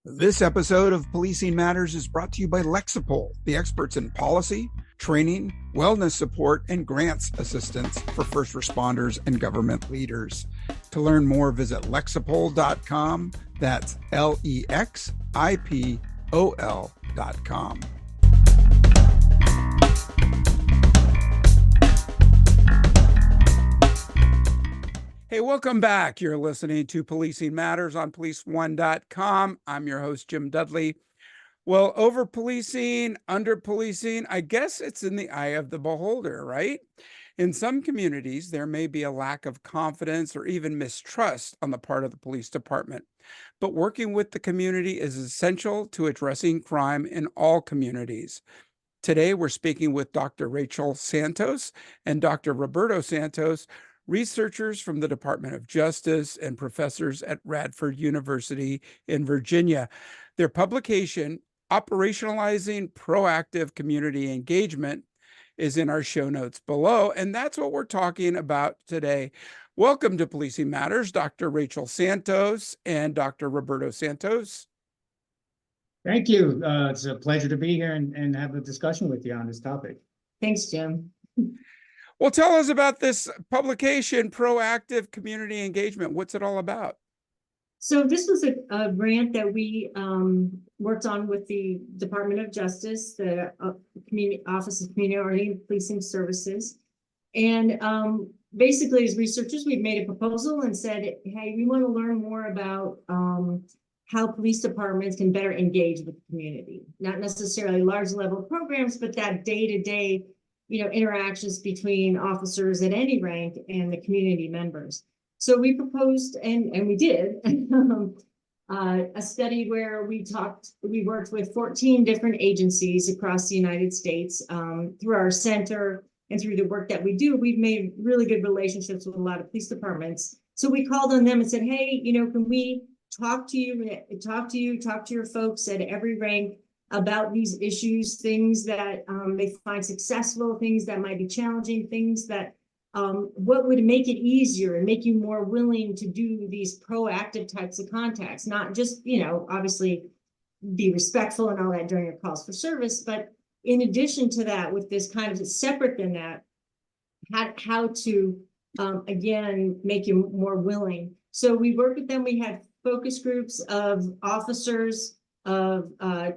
This episode of Policing Matters is brought to you by Lexipol, the experts in policy, training, wellness support, and grants assistance for first responders and government leaders. To learn more, visit lexipol.com. That's LEXIPOL.com. Hey, welcome back. You're listening to Policing Matters on policeone.com. I'm your host, Jim Dudley. Well, over policing, under policing, I guess it's in the eye of the beholder, right? In some communities, there may be a lack of confidence or even mistrust on the part of the police department. But working with the community is essential to addressing crime in all communities. Today, we're speaking with Dr. Rachel Santos and Dr. Roberto Santos, researchers from the Department of Justice and professors at Radford University in Virginia. Their publication, Operationalizing Proactive Community Engagement, is in our show notes below, and that's what we're talking about today. Welcome to Policing Matters, Dr. Rachel Santos and Dr. Roberto Santos. Thank you. It's a pleasure to be here and have a discussion with you on this topic. Thanks, Jim. Well, tell us about this publication, Proactive Community Engagement. What's it all about? So this was a grant that we worked on with the Department of Justice, the Community Office of Community Oriented Policing Services. And basically, as researchers, we've made a proposal and said, hey, we want to learn more about how police departments can better engage with the community. Not necessarily large level programs, but that day-to-day interactions between officers at any rank and the community members. So we proposed, and we did, a study where we worked with 14 different agencies across the United States. Through our center and through the work that we do, we've made really good relationships with a lot of police departments. So we called on them and said, hey, can we talk to your folks at every rank about these issues, things that they find successful, things that might be challenging, things that what would make it easier and make you more willing to do these proactive types of contacts, not just, obviously be respectful and all that during your calls for service, but in addition to that, with this kind of separate than that, how to, again, make you more willing. So we worked with them. We had focus groups of officers,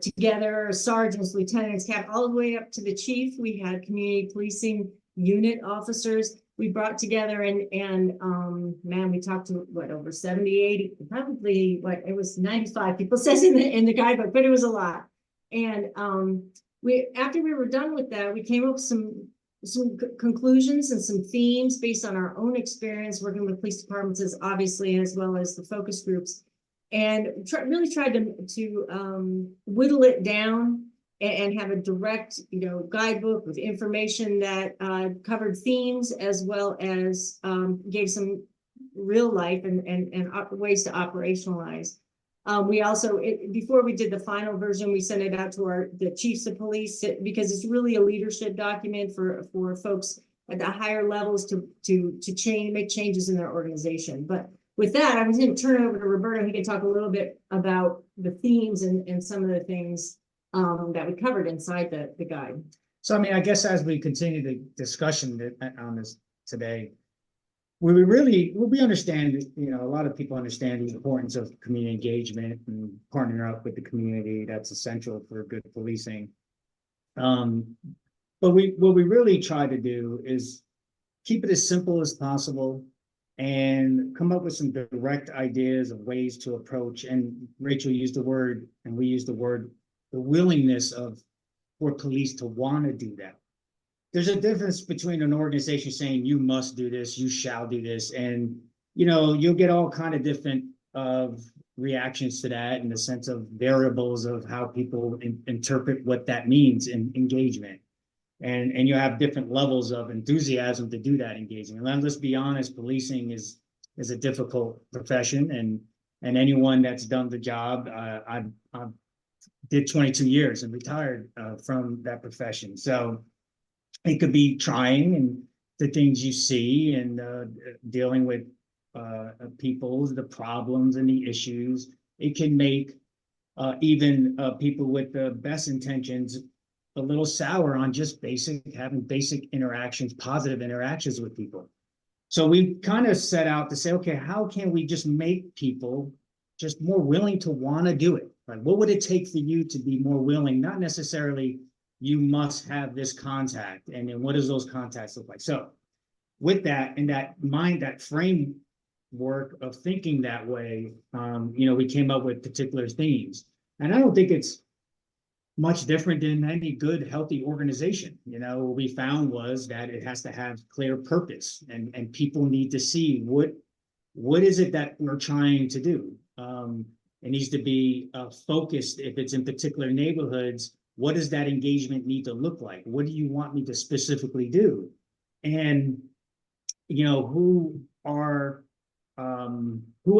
together, sergeants, lieutenants, captains, all the way up to the chief. We had community policing unit officers. We brought together and man, we talked to over 70, 80, probably it was 95 people says in the guidebook, but it was a lot. And after we were done with that, we came up with some conclusions and some themes based on our own experience working with police departments, as well as the focus groups. And really tried to whittle it down and have a direct, guidebook with information that covered themes as well as gave some real life and ways to operationalize. We also, before we did the final version, we sent it out to the chiefs of police because it's really a leadership document for folks at the higher levels to make changes in their organization. But with that, I'm going to turn it over to Roberto. He can talk a little bit about the themes and some of the things that we covered inside the guide. So, I guess as we continue the discussion on this today, we understand, a lot of people understand the importance of community engagement and partnering up with the community. That's essential for good policing. But what we really try to do is keep it as simple as possible and come up with some direct ideas of ways to approach. And Rachel used the word, and we used the word, the willingness for police to want to do that. There's a difference between an organization saying you must do this, you shall do this, and you'll get all kind of different reactions to that in the sense of variables of how people interpret what that means in engagement. And you have different levels of enthusiasm to do that engagement. And let's be honest, policing is a difficult profession, and anyone that's done the job, I did 22 years and retired from that profession. So it could be trying, and the things you see and dealing with people, the problems and the issues. It can make even people with the best intentions, a little sour on just having basic interactions, positive interactions with people. So we kind of set out to say, okay, how can we just make people just more willing to want to do it? Like, what would it take for you to be more willing? Not necessarily you must have this contact, and then what does those contacts look like? So with that, and that mind, that framework of thinking that way, we came up with particular themes. And I don't think it's much different than any good, healthy organization. What we found was that it has to have clear purpose, and people need to see what is it that we're trying to do. It needs to be focused. If it's in particular neighborhoods, what does that engagement need to look like? What do you want me to specifically do? And who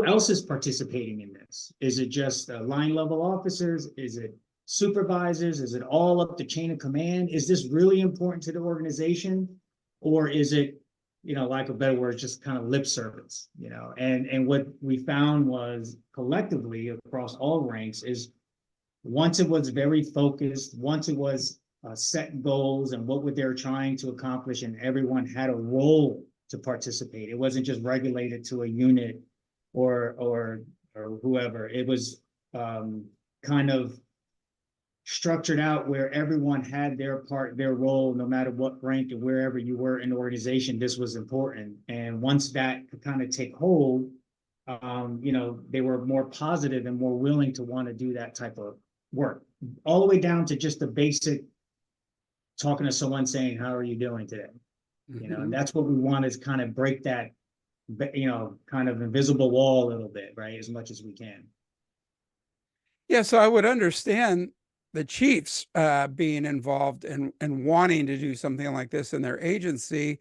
else is participating in this? Is it just line level officers? Is it supervisors? Is it all up the chain of command? Is this really important to the organization? Or is it, lack of better words, just kind of lip service, and what we found was collectively across all ranks is once it was very focused, once it was set goals and what they were trying to accomplish, and everyone had a role to participate. It wasn't just regulated to a unit or whoever. It was kind of structured out where everyone had their part, their role, no matter what rank and wherever you were in the organization. This was important. And once that could kind of take hold, they were more positive and more willing to want to do that type of work, all the way down to just the basic talking to someone saying, how are you doing today? And that's what we want, is kind of break that, kind of invisible wall a little bit, right? As much as we can. Yeah, so I would understand the chiefs being involved and wanting to do something like this in their agency.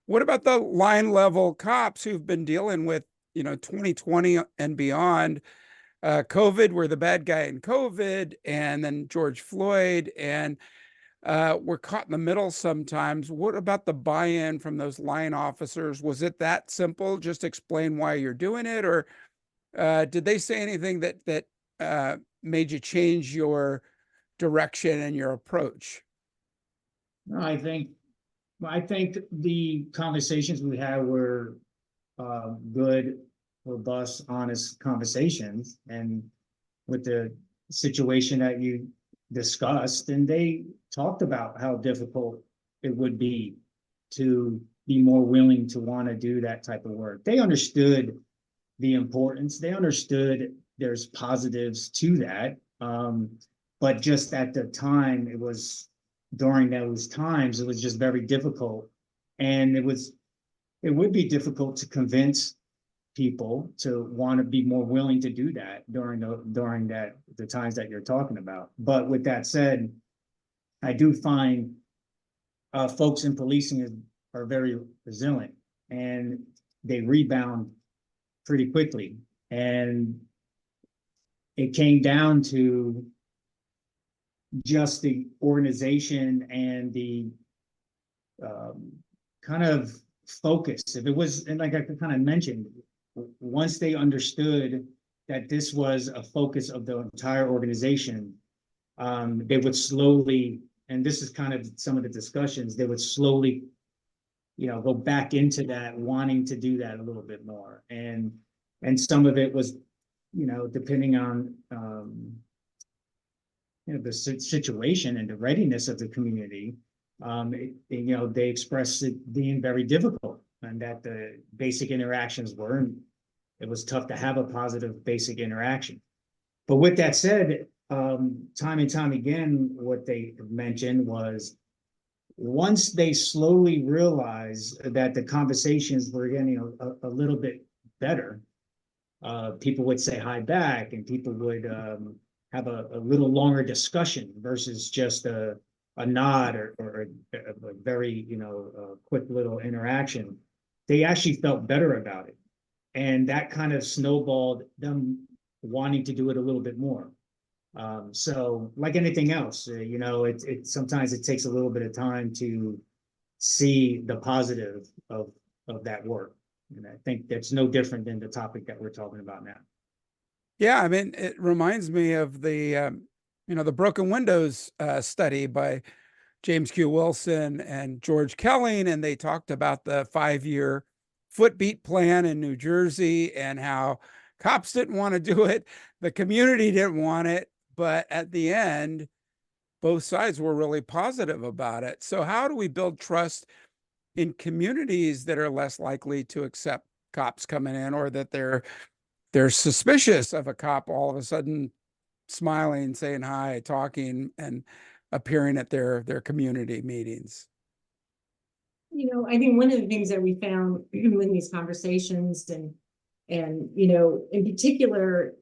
What about the line level cops who've been dealing with, 2020 and beyond? COVID, we're the bad guy in COVID, and then George Floyd, and we're caught in the middle sometimes. What about the buy-in from those line officers? Was it that simple? Just explain why you're doing it, or did they say anything that made you change your direction and your approach? No, I think the conversations we had were good, robust, honest conversations, and with the situation that you discussed, and they talked about how difficult it would be to be more willing to want to do that type of work. They understood the importance. They understood there's positives to that. But just at the time, during those times, it was just very difficult. And it would be difficult to convince people to want to be more willing to do that during the times that you're talking about. But with that said, I do find folks in policing are very resilient, and they rebound pretty quickly. And it came down to just the organization and the kind of focus. If it was, and like I kind of mentioned, once they understood that this was a focus of the entire organization, they would slowly, and this is kind of some of the discussions, they would slowly, go back into that, wanting to do that a little bit more. And some of it was, depending on, the situation and the readiness of the community, they expressed it being very difficult, and that the basic interactions weren't, it was tough to have a positive basic interaction. But with that said, time and time again, what they mentioned was once they slowly realized that the conversations were getting a little bit better, people would say hi back, and people would have a little longer discussion versus just a nod or a very, quick little interaction. They actually felt better about it. And that kind of snowballed them wanting to do it a little bit more. So like anything else, it sometimes it takes a little bit of time to see the positive of that work. And I think that's no different than the topic that we're talking about now. Yeah, I mean, it reminds me of the broken windows study by James Q. Wilson and George Kelling, and they talked about the 5-year footbeat plan in New Jersey and how cops didn't want to do it, the community didn't want it, but at the end, both sides were really positive about it. So, how do we build trust in communities that are less likely to accept cops coming in, or that they're suspicious of a cop all of a sudden smiling, saying hi, talking, and appearing at their community meetings? I think one of the things that we found in these conversations and in particular,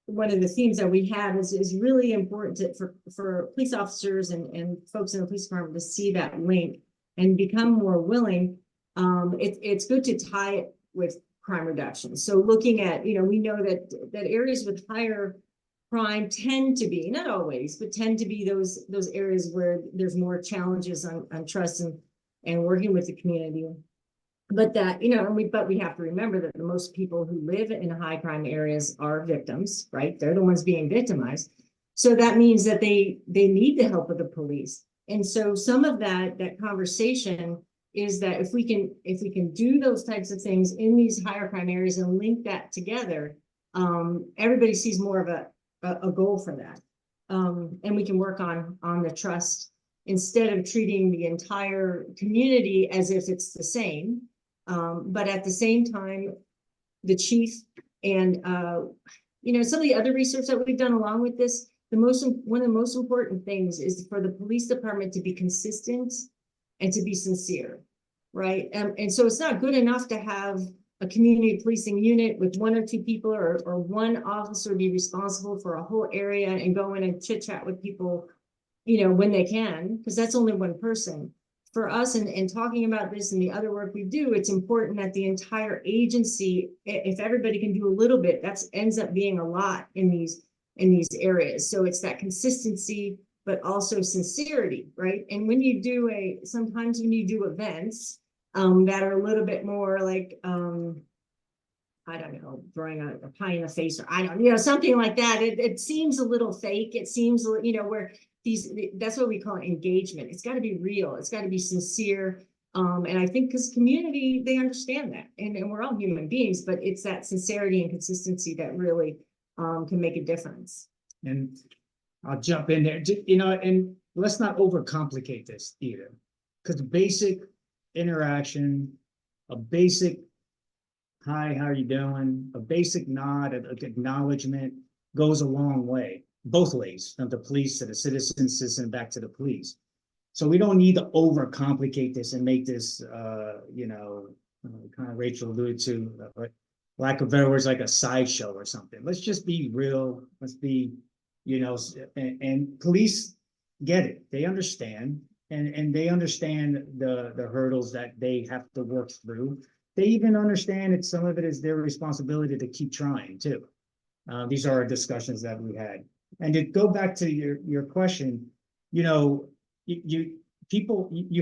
one of the themes that we have is really important for police officers and folks in the police department to see that link and become more willing. It's good to tie it with crime reduction. So looking at, we know that areas with higher crime tend to be, not always, but tend to be those areas where there's more challenges on trust and working with the community. But that, but we have to remember that the most people who live in high crime areas are victims, right? They're the ones being victimized. So that means that they need the help of the police. And so some of that conversation is that if we can do those types of things in these higher crime areas and link that together, everybody sees more of a goal for that. And we can work on the trust instead of treating the entire community as if it's the same. But at the same time, the chief and some of the other research that we've done along with this, one of the most important things is for the police department to be consistent and to be sincere, right? And so it's not good enough to have a community policing unit with 1 or 2 people or one officer be responsible for a whole area and go in and chit chat with people, when they can, because that's only one person. For us and talking about this and the other work we do, it's important that the entire agency, if everybody can do a little bit, that ends up being a lot in these areas. So it's that consistency, but also sincerity, right? And sometimes when you do events that are a little bit more like, I don't know, throwing a pie in the face, or something like that. It seems a little fake. It seems, where that's what we call engagement. It's got to be real. It's got to be sincere. And I think because community, they understand that, and we're all human beings, but it's that sincerity and consistency that really can make a difference. And I'll jump in there, and let's not overcomplicate this either, because basic interaction, a basic hi, how are you doing, a basic nod, an acknowledgement goes a long way, both ways, from the police to the citizen back to the police. So we don't need to overcomplicate this and make this, kind of Rachel alluded to, lack of better words, like a sideshow or something. Let's just be real. Let's be, and police get it. They understand, and they understand the hurdles that they have to work through. They even understand that some of it is their responsibility to keep trying too. These are our discussions that we had. And to go back to your question, you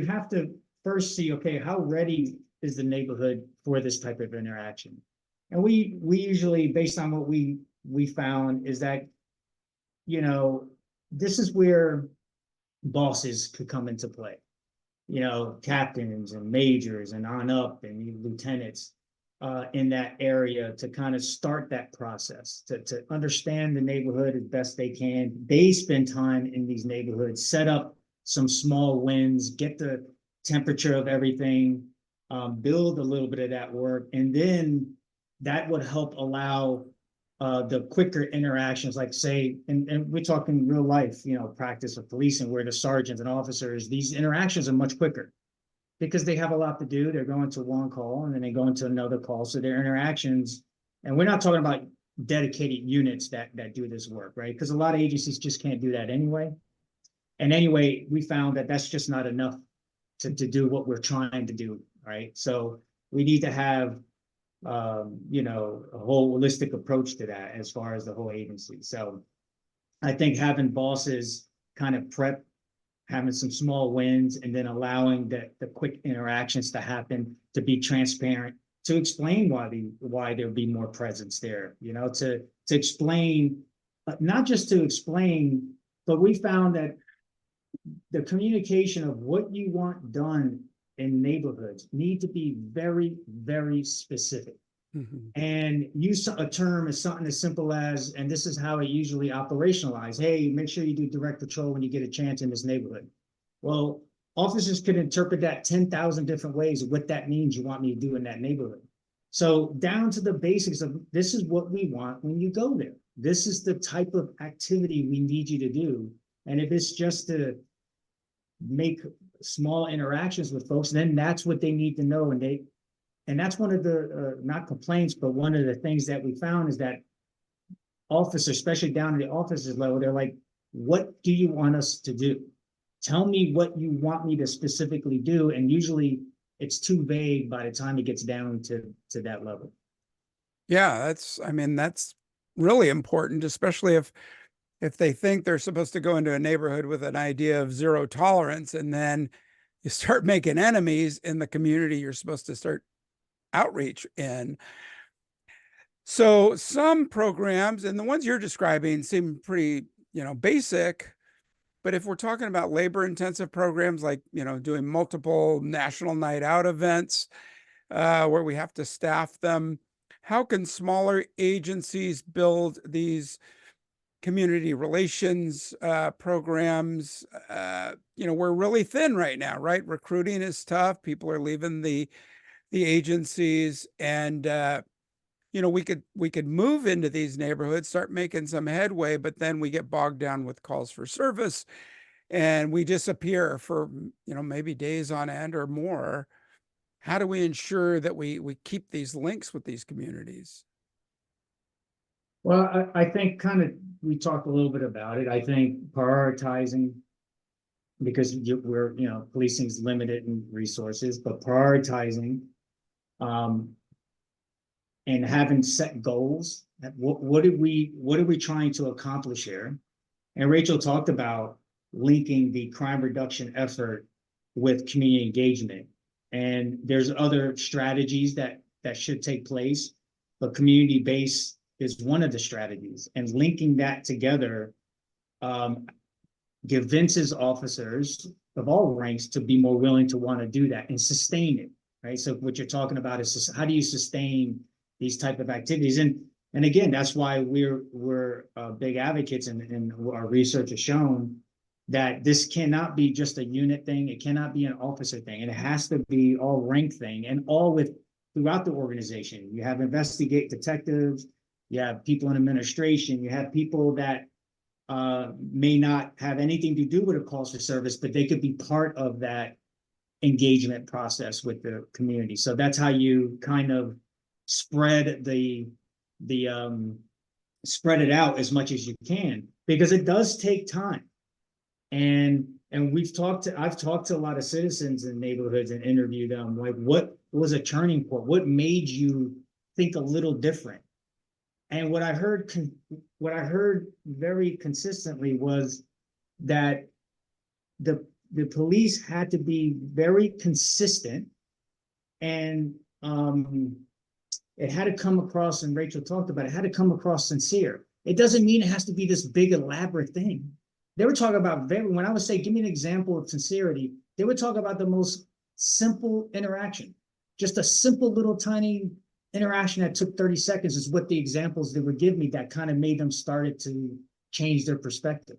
have to first see, okay, how ready is the neighborhood for this type of interaction? And we usually, based on what we found, is that, this is where bosses could come into play. Captains and majors and on up and lieutenants in that area to kind of start that process, to understand the neighborhood as best they can. They spend time in these neighborhoods, set up some small wins, get the temperature of everything, build a little bit of that work, and then that would help allow the quicker interactions, like say, and we're talking real life, practice of policing, where the sergeants and officers, these interactions are much quicker because they have a lot to do. They're going to one call and then they go into another call. So their interactions, and we're not talking about dedicated units that do this work, right? Because a lot of agencies just can't do that anyway. And anyway, we found that that's just not enough to do what we're trying to do, right? So we need to have a whole holistic approach to that as far as the whole agency. So I think having bosses kind of prep, having some small wins, and then allowing the quick interactions to happen, to be transparent, to explain why there'll be more presence there, to to explain, not just to explain, but we found that the communication of what you want done in neighborhoods need to be very, very specific. Mhm. And use a term as something as simple as, and this is how I usually operationalize, hey, make sure you do direct patrol when you get a chance in this neighborhood. Well, officers could interpret that 10,000 different ways of what that means you want me to do in that neighborhood. So down to the basics of, this is what we want when you go there. This is the type of activity we need you to do. And if it's just to make small interactions with folks, then that's what they need to know. And that's one of the, not complaints, but one of the things that we found is that officers, especially down at the officers level, they're like, what do you want us to do? Tell me what you want me to specifically do. And usually it's too vague by the time it gets down to that level. Yeah, I mean, that's really important, especially if they think they're supposed to go into a neighborhood with an idea of zero tolerance, and then you start making enemies in the community you're supposed to start outreach in. So some programs, and the ones you're describing, seem pretty, basic. But if we're talking about labor intensive programs like, doing multiple national night out events, where we have to staff them, how can smaller agencies build these community relations programs? We're really thin right now, right? Recruiting is tough. People are leaving the agencies, and we could move into these neighborhoods, start making some headway, but then we get bogged down with calls for service, and we disappear for maybe days on end or more. How do we ensure that we keep these links with these communities? Well, I think we talked a little bit about it. I think prioritizing, because policing is limited in resources, but prioritizing, and having set goals. What are we trying to accomplish here? And Rachel talked about linking the crime reduction effort with community engagement. And there's other strategies that should take place, but community based is one of the strategies. And linking that together, convinces officers of all ranks to be more willing to want to do that and sustain it, right? So what you're talking about is how do you sustain these type of activities? And again, that's why we're big advocates, and our research has shown that this cannot be just a unit thing. It cannot be an officer thing. And it has to be all rank thing, and all throughout the organization. You have investigate detectives, you have people in administration, you have people that may not have anything to do with a calls for service, but they could be part of that engagement process with the community. So that's how you kind of spread spread it out as much as you can, because it does take time. And I've talked to a lot of citizens in neighborhoods and interviewed them, like, what was a turning point? What made you think a little different? And what I heard very consistently was that the police had to be very consistent, and it had to come across, and Rachel talked about it, had to come across sincere. It doesn't mean it has to be this big elaborate thing. They were talking about when I would say, give me an example of sincerity, they would talk about the most simple interaction. Just a simple little tiny interaction that took 30 seconds is what the examples they would give me that kind of made them started to change their perspective.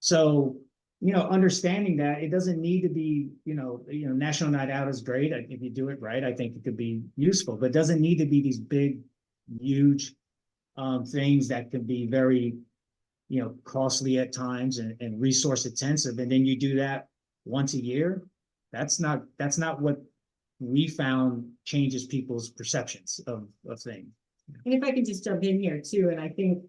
So, understanding that it doesn't need to be, National Night Out is great. If you do it right, I think it could be useful, but it doesn't need to be these big, huge things that can be very, costly at times and resource intensive. And then you do that once a year. That's not what we found changes people's perceptions of things. And if I could just jump in here too, and I think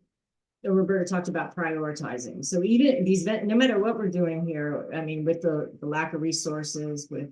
Roberto talked about prioritizing. So even these, no matter what we're doing here, I mean, with the lack of resources, with,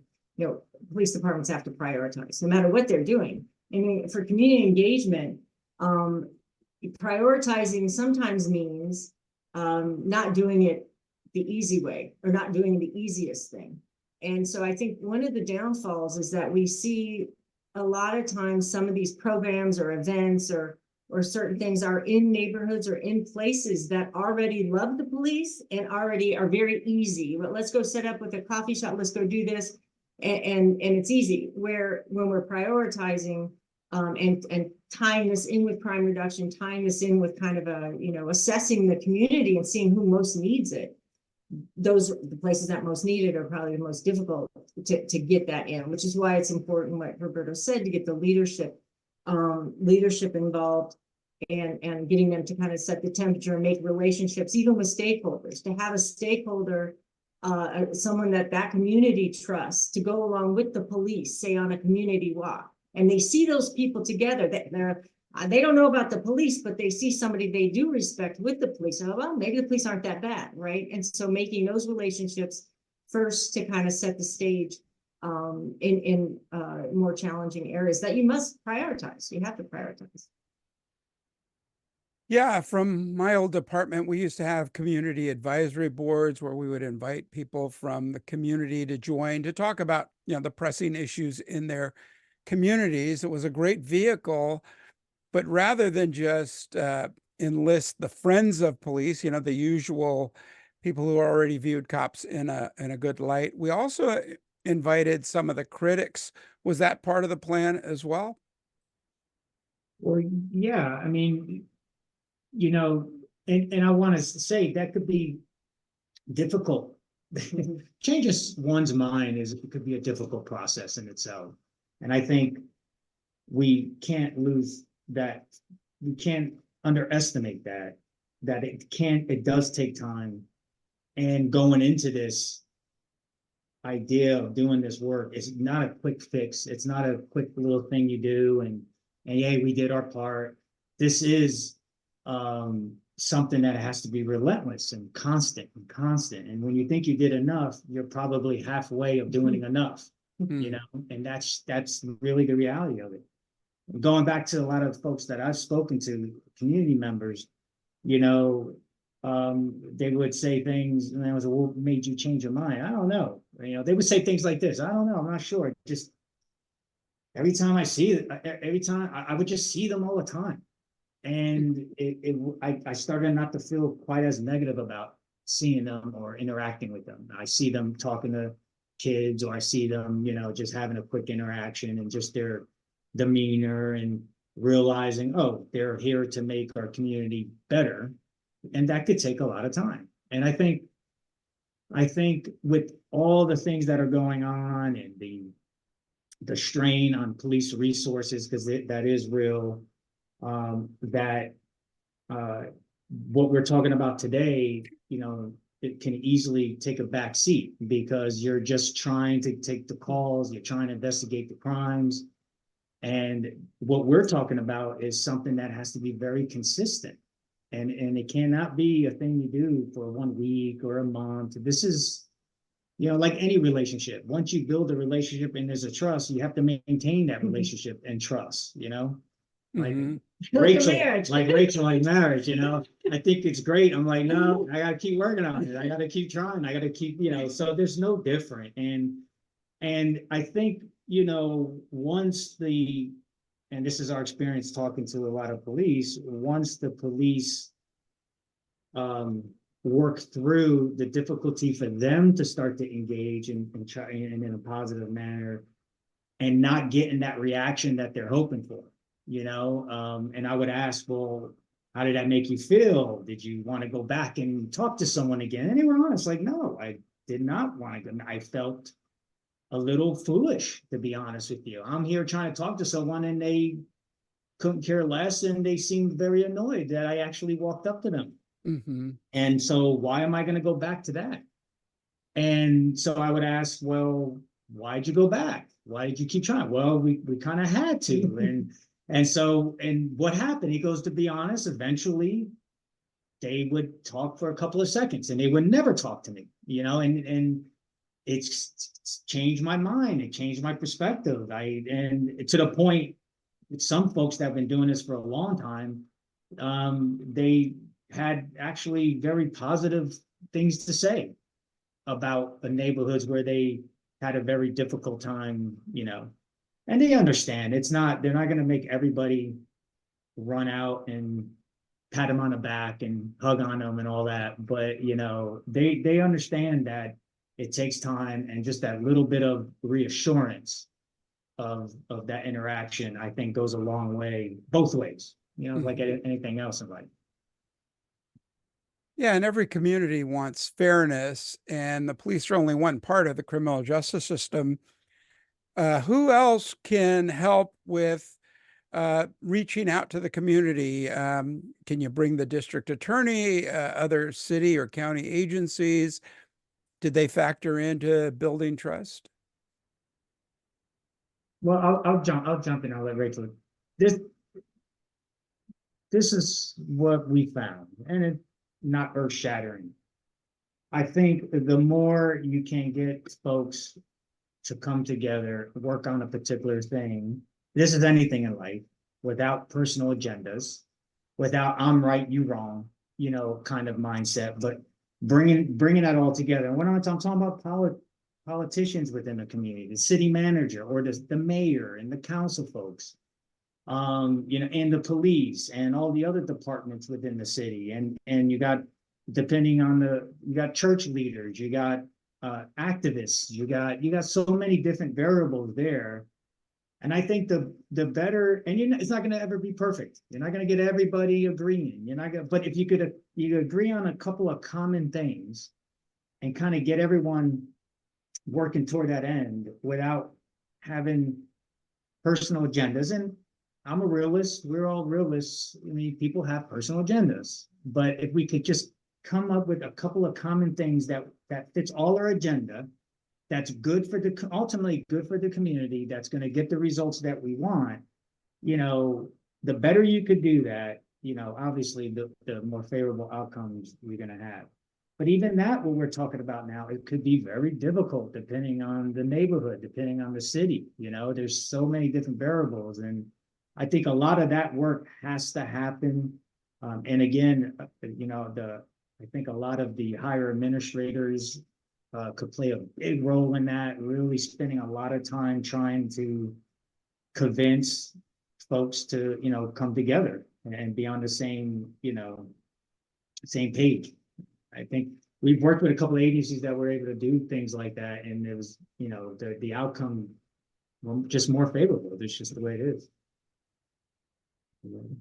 police departments have to prioritize no matter what they're doing. I mean, for community engagement, prioritizing sometimes means not doing it the easy way, or not doing the easiest thing. And so I think one of the downfalls is that we see a lot of times some of these programs or events or or certain things are in neighborhoods or in places that already love the police and already are very easy. But let's go set up with a coffee shop. Let's go do this. And it's easy. Where when we're prioritizing and tying this in with crime reduction, tying this in with kind of a, assessing the community and seeing who most needs it. The places that most need it are probably the most difficult to get that in, which is why it's important, what Roberto said, to get the leadership involved and getting them to kind of set the temperature and make relationships, even with stakeholders, to have a stakeholder, someone that community trusts to go along with the police, say on a community walk, and they see those people together. They don't know about the police, but they see somebody they do respect with the police. And, well, maybe the police aren't that bad, right? And so making those relationships first to kind of set the stage in more challenging areas that you must prioritize. You have to prioritize. Yeah, from my old department, we used to have community advisory boards where we would invite people from the community to join to talk about, the pressing issues in their communities. It was a great vehicle, but rather than just enlist the friends of police, the usual people who are already viewed cops in a good light, we also invited some of the critics. Was that part of the plan as well? Well, yeah, I mean, and I want to say that could be difficult. Changes one's mind could be a difficult process in itself. And I think we can't lose that. We can't underestimate that it does take time. And going into this idea of doing this work is not a quick fix. It's not a quick little thing you do and hey, we did our part. This is something that has to be relentless and constant. And when you think you did enough, you're probably halfway of doing enough, and that's really the reality of it. Going back to a lot of folks that I've spoken to, community members, they would say things, and I was, well, what made you change your mind? I don't know. They would say things like this. I don't know. I'm not sure. Just every time I would just see them all the time. And I started not to feel quite as negative about seeing them or interacting with them. I see them talking to kids, or I see them, just having a quick interaction, and just their demeanor, and realizing, oh, they're here to make our community better. And that could take a lot of time. And I think with all the things that are going on, and the strain on police resources, because that is real, what we're talking about today, it can easily take a back seat, because you're just trying to take the calls, you're trying to investigate the crimes. And what we're talking about is something that has to be very consistent. And it cannot be a thing you do for 1 week or a month. This is, like any relationship. Once you build a relationship and there's a trust, you have to maintain that relationship and trust, like Rachel, like marriage, I think it's great. I'm like, no, I gotta keep working on it. I gotta keep trying. I gotta keep, so there's no different. And I think, once and this is our experience talking to a lot of police, once the police work through the difficulty for them to start to engage and try and in a positive manner, and not getting that reaction that they're hoping for, and I would ask, well, how did that make you feel? Did you want to go back and talk to someone again? And they were honest, like, no, I did not want to go. I felt a little foolish, to be honest with you. I'm here trying to talk to someone, and they couldn't care less, and they seemed very annoyed that I actually walked up to them. And so why am I going to go back to that? And so I would ask, well, why'd you go back? Why did you keep trying? Well, we kind of had to. And what happened? He goes, to be honest, eventually they would talk for a couple of seconds, and they would never talk to me, and it's changed my mind. It changed my perspective. And to the point, some folks that have been doing this for a long time, they had actually very positive things to say about the neighborhoods where they had a very difficult time, and they understand they're not going to make everybody, run out and pat them on the back and hug on them and all that. But, they understand that it takes time, and just that little bit of reassurance of that interaction, I think, goes a long way, both ways, like anything else in life. Yeah, and every community wants fairness, and the police are only one part of the criminal justice system. Who else can help with reaching out to the community? Can you bring the district attorney, other city or county agencies? Did they factor into building trust? Well, I'll jump in. I'll let Rachel. This is what we found, and it's not earth shattering. I think the more you can get folks to come together, work on a particular thing, this is anything in life, without personal agendas, without I'm right, you wrong, kind of mindset, but bringing that all together. And when I'm talking about politicians within the community, the city manager or the mayor and the council folks, and the police and all the other departments within the city. And you got, you got church leaders, you got activists, you got so many different variables there. And I think the better, and it's not going to ever be perfect. You're not going to get everybody agreeing. You're not going to, but if you agree on a couple of common things and kind of get everyone working toward that end without having personal agendas. And I'm a realist. We're all realists. I mean, people have personal agendas, but if we could just come up with a couple of common things that fits all our agenda, that's good for ultimately good for the community, that's going to get the results that we want, the better you could do that, obviously the more favorable outcomes we're going to have. But even that, what we're talking about now, it could be very difficult depending on the neighborhood, depending on the city. There's so many different variables. And I think a lot of that work has to happen. And again, I think a lot of the higher administrators could play a big role in that, really spending a lot of time trying to convince folks to, come together and be on the same, same page. I think we've worked with a couple of agencies that were able to do things like that, and it was, the outcome just more favorable. It's just the way it is.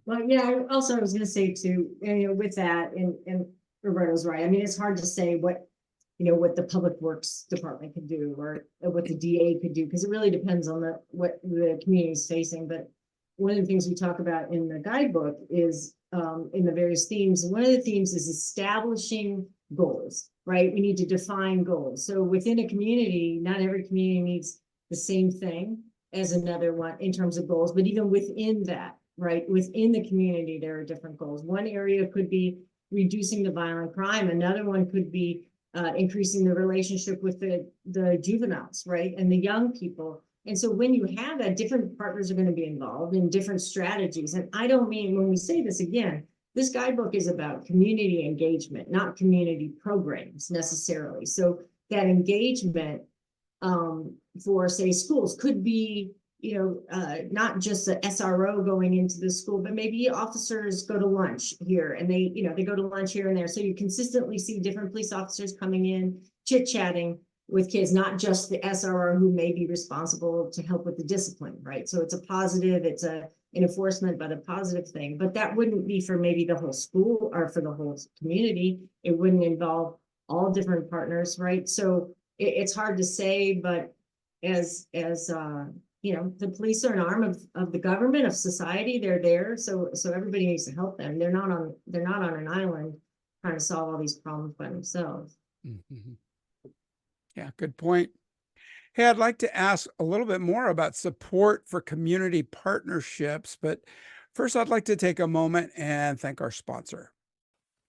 Well, yeah, I was going to say too, with that, and Roberto's right. I mean, it's hard to say what the public works department could do or what the DA could do, because it really depends on what the community is facing. But one of the things we talk about in the guidebook is in the various themes. And one of the themes is establishing goals, right? We need to define goals. So within a community, not every community needs the same thing as another one in terms of goals, but even within that, right? Within the community, there are different goals. One area could be reducing the violent crime. Another one could be increasing the relationship with the juveniles, right? And the young people. And so when you have that, different partners are going to be involved in different strategies. And I don't mean, when we say this again, this guidebook is about community engagement, not community programs necessarily. So that engagement for, say, schools could be, not just the SRO going into the school, but maybe officers go to lunch here and they go to lunch here and there. So you consistently see different police officers coming in, chit-chatting with kids, not just the SRO who may be responsible to help with the discipline, right? So it's a positive, it's an enforcement, but a positive thing. But that wouldn't be for maybe the whole school or for the whole community. It wouldn't involve all different partners, right? So it's hard to say, but as the police are an arm of the government, of society. They're there, so everybody needs to help them. They're not on an island trying to solve all these problems by themselves. Mm-hmm. Yeah, good point. Hey, I'd like to ask a little bit more about support for community partnerships, but first I'd like to take a moment and thank our sponsor.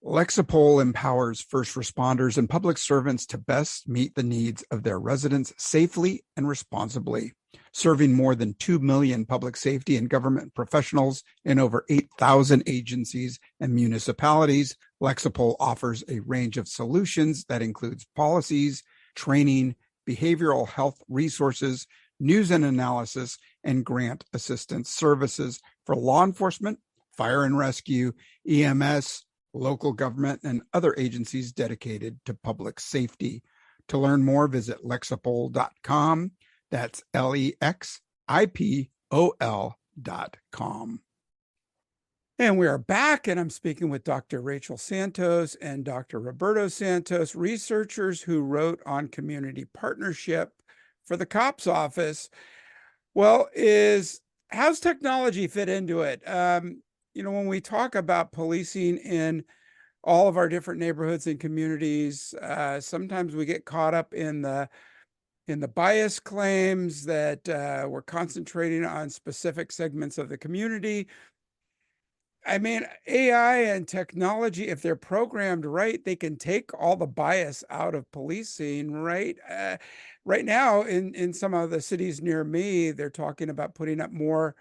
Lexipol empowers first responders and public servants to best meet the needs of their residents safely and responsibly. Serving more than 2 million public safety and government professionals in over 8,000 agencies and municipalities, Lexipol offers a range of solutions that includes policies, training, behavioral health resources, news and analysis, and grant assistance services for law enforcement, fire and rescue, EMS, local government, and other agencies dedicated to public safety. To learn more, visit lexipol.com. That's LEXIPOL.com. And we are back, and I'm speaking with Dr. Rachel Santos and Dr. Roberto Santos, researchers who wrote on community partnership for the COPS office. Well, how's technology fit into it? When we talk about policing in all of our different neighborhoods and communities, sometimes we get caught up in the bias claims that we're concentrating on specific segments of the community. I mean, AI and technology, if they're programmed right, they can take all the bias out of policing, right? Right now, in some of the cities near me, they're talking about putting up more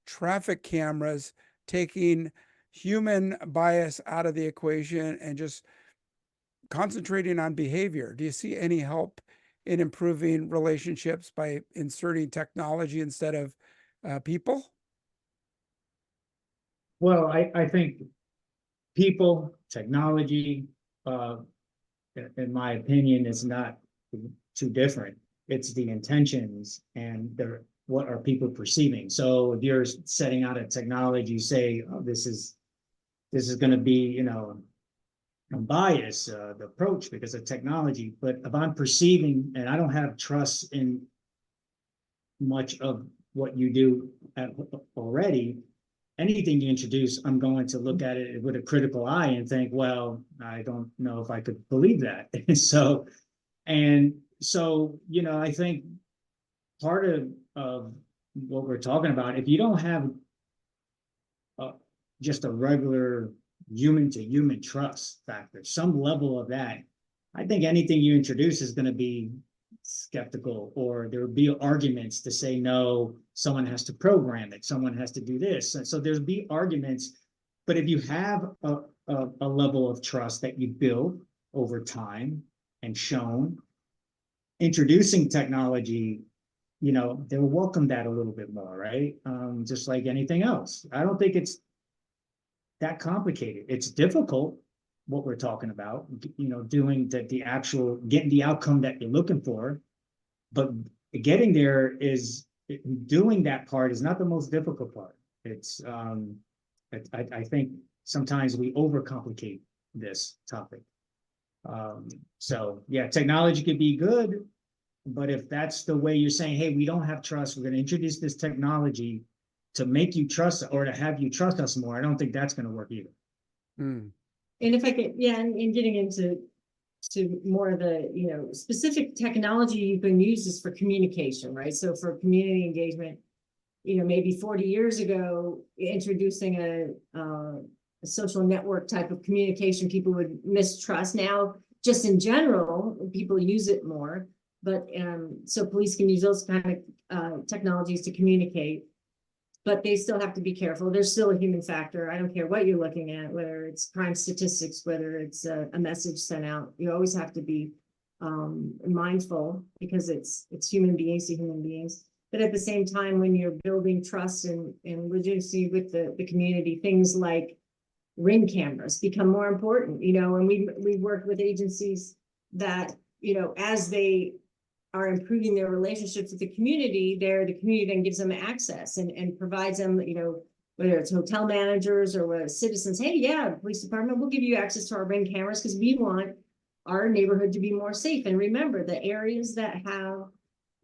traffic cameras, taking human bias out of the equation and just concentrating on behavior. Do you see any help in improving relationships by inserting technology instead of people? Well, I think people, technology, in my opinion, is not too different. It's the intentions and what are people perceiving. So if you're setting out a technology, you say, oh, this is going to be, a bias, the approach because of technology. But if I'm perceiving and I don't have trust in much of what you do already, anything you introduce, I'm going to look at it with a critical eye and think, well, I don't know if I could believe that. So, I think part of what we're talking about, if you don't have just a regular human to human trust factor, some level of that, I think anything you introduce is going to be skeptical, or there will be arguments to say, no, someone has to program it, someone has to do this. So there'll be arguments. But if you have a level of trust that you build over time and shown, introducing technology, they'll welcome that a little bit more, right? Just like anything else. I don't think it's that complicated. It's difficult what we're talking about, doing the actual, getting the outcome that you're looking for, but getting there is, doing that part is not the most difficult part. It's, I think sometimes we overcomplicate this topic. So yeah, technology could be good, but if that's the way you're saying, hey, we don't have trust, we're going to introduce this technology to make you trust or to have you trust us more, I don't think that's going to work either. Mm. And if I could, and getting into more of the, specific technology you've been used is for communication, right? So for community engagement, maybe 40 years ago, introducing a social network type of communication, people would mistrust. Now, just in general, people use it more, but so police can use those kind of technologies to communicate. But they still have to be careful. There's still a human factor. I don't care what you're looking at, whether it's crime statistics, whether it's a message sent out. You always have to be mindful because it's human beings to human beings. But at the same time, when you're building trust and legitimacy with the community, things like Ring cameras become more important. And we've worked with agencies that, as they are improving their relationships with the community then gives them access and provides them, whether it's hotel managers or whether citizens, hey, yeah, police department, we'll give you access to our Ring cameras because we want our neighborhood to be more safe. And remember, the areas that have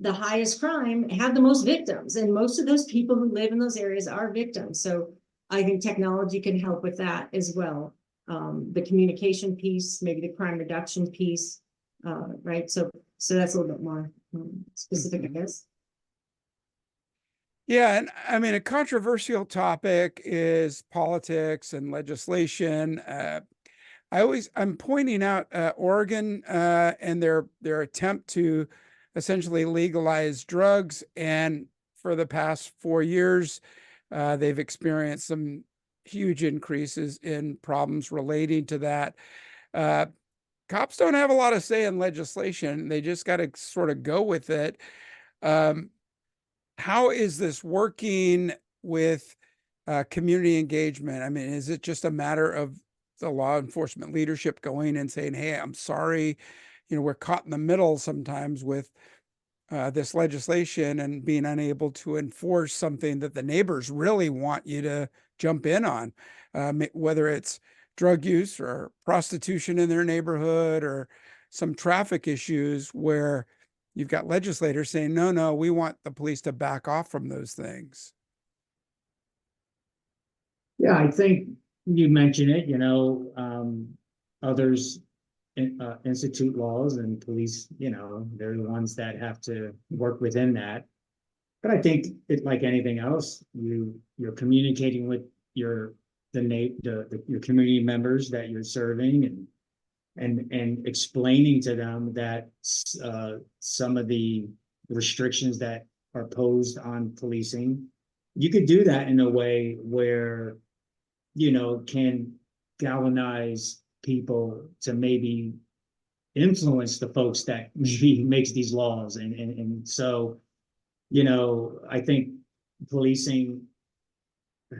the highest crime have the most victims, and most of those people who live in those areas are victims. So I think technology can help with that as well. The communication piece, maybe the crime reduction piece, right? So that's a little bit more specific, I guess. Yeah, and I mean, a controversial topic is politics and legislation. I'm pointing out Oregon and their attempt to essentially legalize drugs, and for the past 4 years, they've experienced some huge increases in problems relating to that. Cops don't have a lot of say in legislation. They just got to sort of go with it. How is this working with community engagement? I mean, is it just a matter of the law enforcement leadership going and saying, hey, I'm sorry, we're caught in the middle sometimes with this legislation and being unable to enforce something that the neighbors really want you to jump in on, whether it's drug use or prostitution in their neighborhood or some traffic issues where you've got legislators saying, no, no, we want the police to back off from those things. Yeah, I think you mentioned it, others institute laws and police, they're the ones that have to work within that. But I think it, like anything else, you're communicating with your community members that you're serving and explaining to them that some of the restrictions that are posed on policing, you could do that in a way where, can galvanize people to maybe influence the folks that maybe makes these laws. And so, I think policing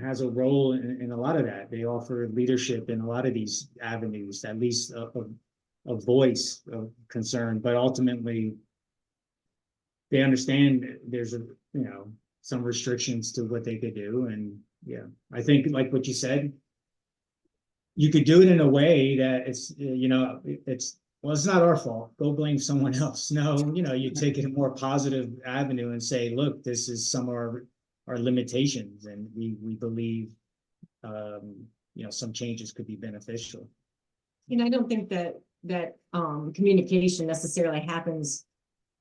has a role in a lot of that. They offer leadership in a lot of these avenues, at least a voice of concern, but ultimately they understand there's some restrictions to what they could do. And yeah, I think like what you said, you could do it in a way that it's it's not our fault. Go blame someone else. No, you take it a more positive avenue and say, look, this is some of our limitations, and we believe some changes could be beneficial. I don't think that communication necessarily happens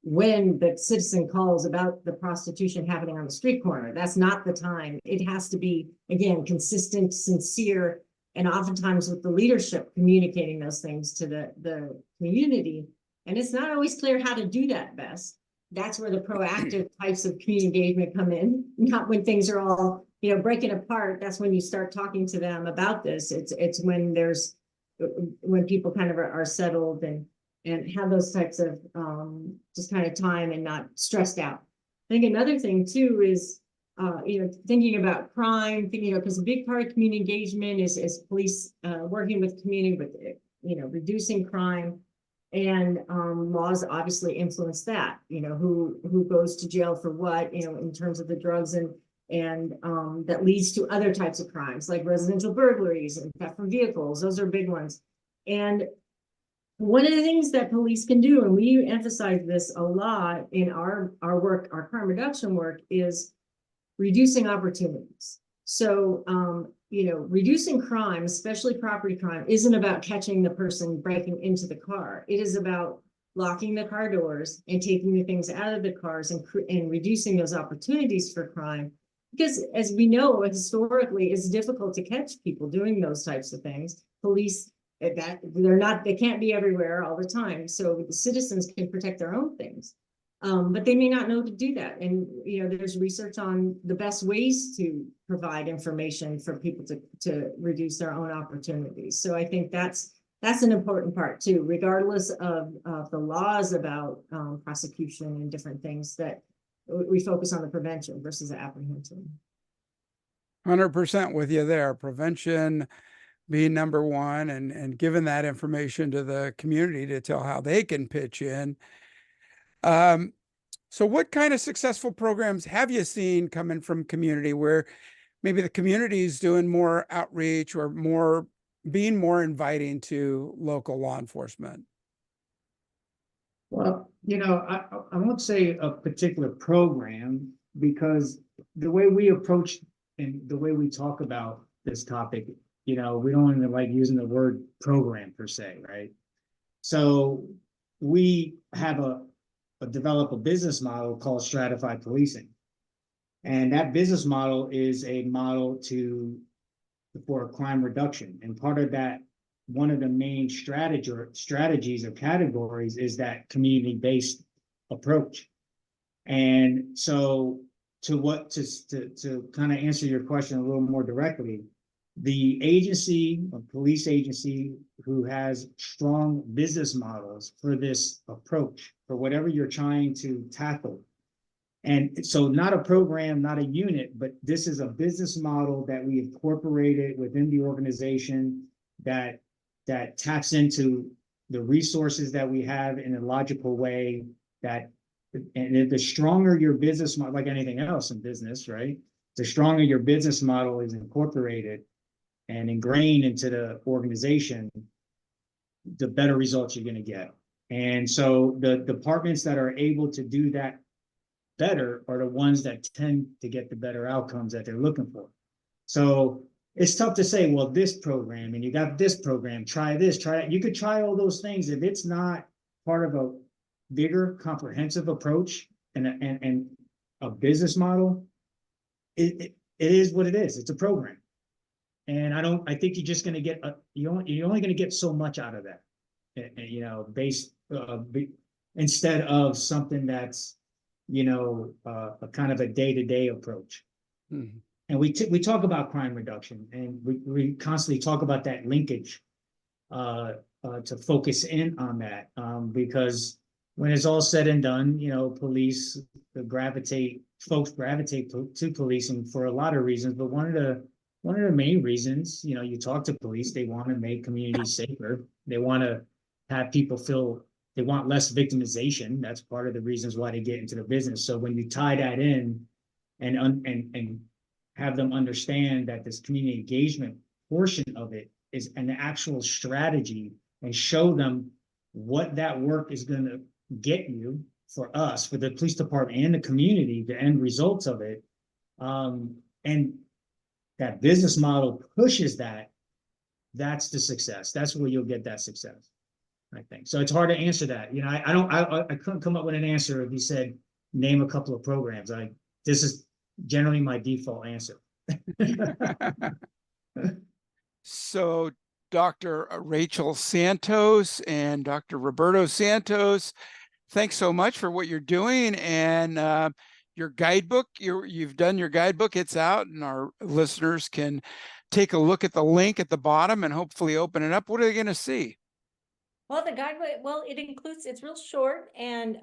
when the citizen calls about the prostitution happening on the street corner. That's not the time. It has to be, again, consistent, sincere, and oftentimes with the leadership communicating those things to the community. And it's not always clear how to do that best. That's where the proactive types of community engagement come in, not when things are all, breaking apart. That's when you start talking to them about this. It's when people kind of are settled and have those types of just kind of time and not stressed out. I think another thing too is thinking about crime, because a big part of community engagement is police working with community with reducing crime, and laws obviously influence that. Who goes to jail for what, in terms of the drugs and that leads to other types of crimes like residential burglaries and theft from vehicles. Those are big ones. And one of the things that police can do, and we emphasize this a lot in our work, our crime reduction work, is reducing opportunities. So, reducing crime, especially property crime, isn't about catching the person breaking into the car. It is about locking the car doors and taking the things out of the cars and reducing those opportunities for crime. Because as we know, historically, it's difficult to catch people doing those types of things. Police, they can't be everywhere all the time. So the citizens can protect their own things. But they may not know to do that. And, there's research on the best ways to provide information for people to reduce their own opportunities. So I think that's an important part too, regardless of the laws about prosecution and different things, that we focus on the prevention versus the apprehension. 100% with you there. Prevention being number one, and giving that information to the community to tell how they can pitch in. So what kind of successful programs have you seen coming from community where maybe the community is doing more outreach or being more inviting to local law enforcement? Well, I won't say a particular program, because the way we approach and the way we talk about this topic, we don't even like using the word program per se, right? So we have develop a business model called stratified policing. And that business model is a model for crime reduction. And part of that, one of the main strategies or categories is that community-based approach. And so to kind of answer your question a little more directly, the agency, a police agency who has strong business models for this approach, for whatever you're trying to tackle, And so not a program, not a unit, but this is a business model that we incorporated within the organization that taps into the resources that we have in a logical way. And the stronger your business model, like anything else in business, right? The stronger your business model is incorporated and ingrained into the organization, the better results you're going to get. And so the departments that are able to do that better are the ones that tend to get the better outcomes that they're looking for. So it's tough to say, well, this program and you got this program, try this, try that. You could try all those things. If it's not part of a bigger comprehensive approach and a business model, it is what it is. It's a program. And I think you're just going to get, you're only going to get so much out of that, you know, instead of something that's, you know, a kind of a day-to-day approach. Mhm. And we talk about crime reduction, and we constantly talk about that linkage to focus in on that, because when it's all said and done, you know, folks gravitate to policing for a lot of reasons, but one of the main reasons, you know, you talk to police, they want to make communities safer. They want to have people feel, they want less victimization. That's part of the reasons why they get into the business. So when you tie that in and have them understand that this community engagement portion of it is an actual strategy, and show them what that work is going to get you for us, for the police department and the community, the end results of it. And that business model pushes that, that's the success. That's where you'll get that success, I think. So it's hard to answer that. You know, I couldn't come up with an answer if you said, name a couple of programs. This is generally my default answer. So Dr. Rachel Santos and Dr. Roberto Santos, thanks so much for what you're doing. And your guidebook, you've done your guidebook, it's out, and our listeners can take a look at the link at the bottom and hopefully open it up. What are they going to see? Well, the guidebook, well, it includes, it's real short and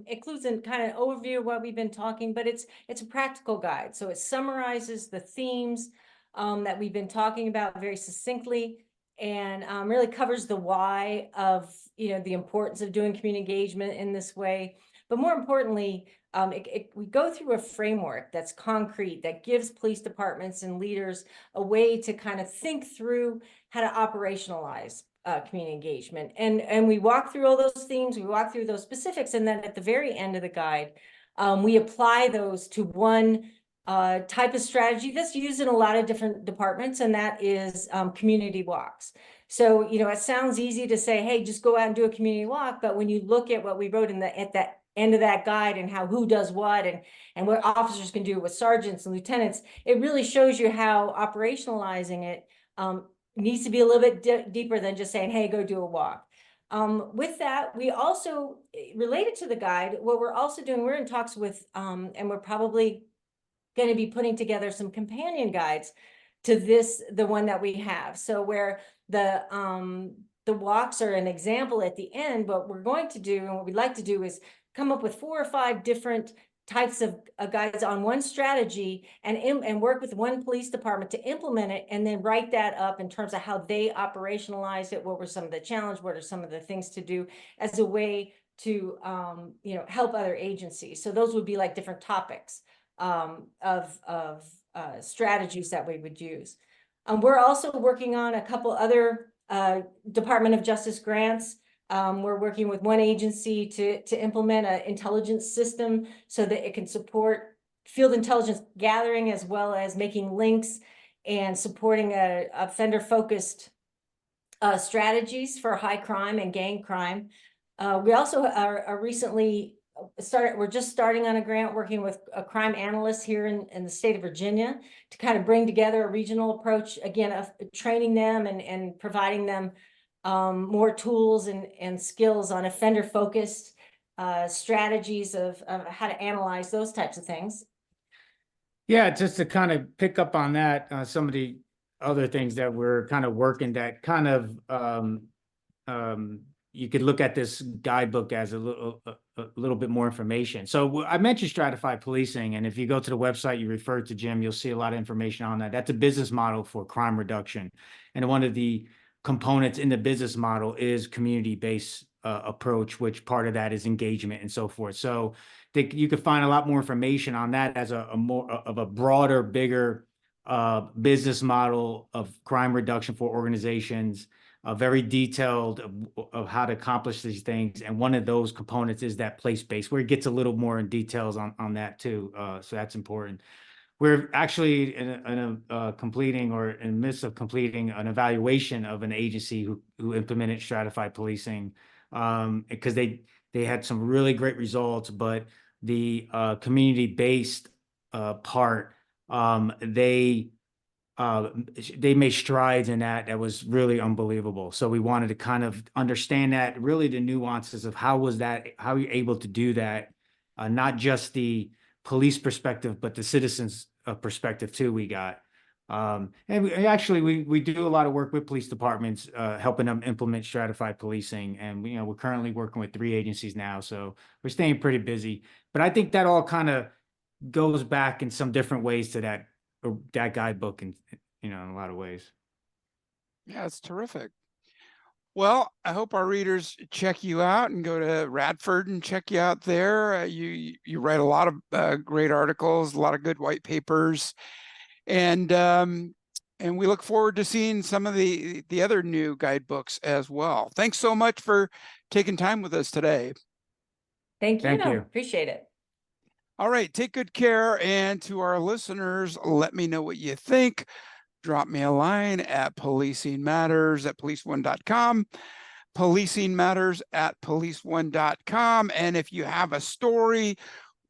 includes a kind of overview of what we've been talking, but it's a practical guide. So it summarizes the themes that we've been talking about very succinctly, and really covers the why of, you know, the importance of doing community engagement in this way. But more importantly, we go through a framework that's concrete, that gives police departments and leaders a way to kind of think through how to operationalize community engagement. And we walk through all those themes, we walk through those specifics, and then at the very end of the guide, we apply those to one type of strategy that's used in a lot of different departments, and that is community walks. So, you know, it sounds easy to say, hey, just go out and do a community walk, but when you look at what we wrote at that end of that guide, and who does what, and what officers can do with sergeants and lieutenants, it really shows you how operationalizing it needs to be a little bit deeper than just saying, hey, go do a walk. With that, we also, related to the guide, what we're also doing, we're in talks with, and we're probably going to be putting together some companion guides to the one that we have. So where the walks are an example at the end, what we're going to do, and what we'd like to do, is come up with 4 or 5 different types of guides on one strategy, and work with one police department to implement it, and then write that up in terms of how they operationalize it. What were some of the challenges? What are some of the things to do as a way to you know, help other agencies? So those would be like different topics of strategies that we would use. We're also working on a couple other Department of Justice grants. We're working with one agency to implement an intelligence system so that it can support field intelligence gathering, as well as making links and supporting a offender-focused strategies for high crime and gang crime. We also are recently we're just starting on a grant working with a crime analyst here in the state of Virginia to kind of bring together a regional approach, again, of training them and providing them more tools and skills on offender-focused strategies of how to analyze those types of things. Yeah, just to kind of pick up on that, some of the other things that we're kind of working that kind of you could look at this guidebook as a little bit more information. So I mentioned stratified policing, and if you go to the website you referred to, Jim, you'll see a lot of information on that. That's a business model for crime reduction, and one of the components in the business model is community-based approach, which part of that is engagement and so forth. So you could find a lot more information on that as a more of a broader, bigger business model of crime reduction for organizations, very detailed of how to accomplish these things. And one of those components is that place-based, where it gets a little more in details on that too. So that's important. We're actually completing, or in the midst of completing, an evaluation of an agency who implemented stratified policing, because they had some really great results, but the community-based part, they made strides in that was really unbelievable. So we wanted to kind of understand that, really the nuances of how you're able to do that, not just the police perspective, but the citizens perspective too. We got, and we do a lot of work with police departments, helping them implement stratified policing. And we're currently working with 3 agencies now, so we're staying pretty busy. But I think that all kind of goes back in some different ways to that guidebook, and in a lot of ways. Yeah, it's terrific. Well, I hope our readers check you out and go to Radford and check you out there. You write a lot of great articles, a lot of good white papers, and we look forward to seeing some of the other new guidebooks as well. Thanks so much for taking time with us today. Thank you. Thank you. Appreciate it. All right, take good care, and to our listeners, let me know what you think. Drop me a line at policingmatters@policeone.com, policingmatters@policeone.com. And if you have a story,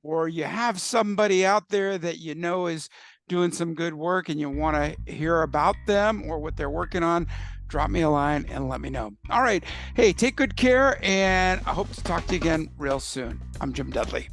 or you have somebody out there that you know is doing some good work and you want to hear about them or what they're working on, drop me a line and let me know. All right. Hey, take good care, and I hope to talk to you again real soon. I'm Jim Dudley.